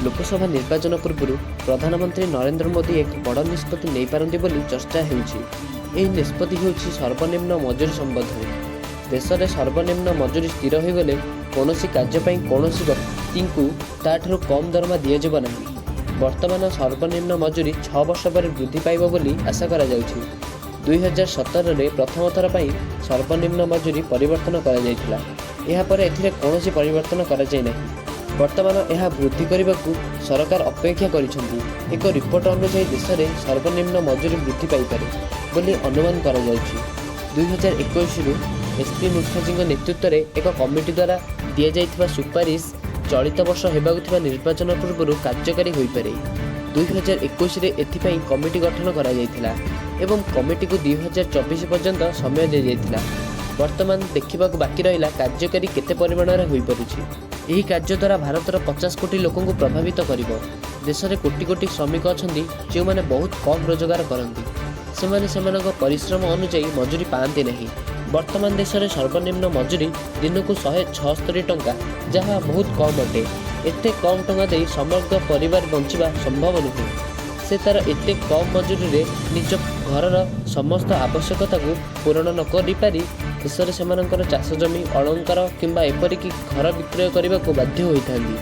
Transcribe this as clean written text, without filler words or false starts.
लोकसभा निर्वाचन पूर्व प्रधानमंत्री नरेंद्र मोदी एक बड़ निष्पत्ति नहीं पारती बोली चर्चा होगी। निष्पत्ति होगी सर्वनिम्न मजूरी संबंध में। देश में सर्वनिम्न मजूरी स्थिर होगले कौन कार्य कौन व्यक्ति को ताठू कम दरमा दिज्व ना। वर्तमान सर्वनिम्न मजूरी 6 वर्ष पर वृद्धि पाइब बोली आशा करा जाउछि। 2017 में प्रथम थर पर सर्वनिम्न मजूरी परिवर्तन कर कौन परिवर्तन कर वर्तमान यह वृद्धि करने को सरकार अपेक्षा करिसेंती। एक रिपोर्ट अनुसार देश में सर्वनिम्न मजूरी वृद्धि पाइपे बोली अनुमान करा जाउछि। 2021 एसपी मुखर्जी नेतृत्व में एक कमिटी द्वारा दि जाइथिबा सुपारिश चलित वर्ष होगा निर्वाचन पूर्व कार्यकारी हो पारे। 2021 एथिपाई कमिटी गठन करा जाइथिला एवं कमिटी को 2024 पर्यंत समय दि जाइथिला। वर्तमान देखा बाकी रहा कार्यकारी केते परिमाण में हो पारुछि। यही कार्य द्वारा भारतर 50 कोटी लोक को प्रभावित कर। देश में कोटी कोटी श्रमिक अच्छा जो मैंने बहुत कम रोजगार करती से परिश्रम अनुजाई मजूरी पाती नहीं। वर्तमान देश में सर्वनिम्न मजूरी दिन को 176 टंका, जहाँ बहुत कम अटे। एते कम टंका दे समग्र परिवार बंचिबा संभव नुहे। से तार एते कम मजूरी रे निज घरर समस्त आवश्यकता को पूरण न करि पारि देश में चाष जमी अलंकार किंबा एपरिक घर विक्रय करने को बाध्य होइथांदी।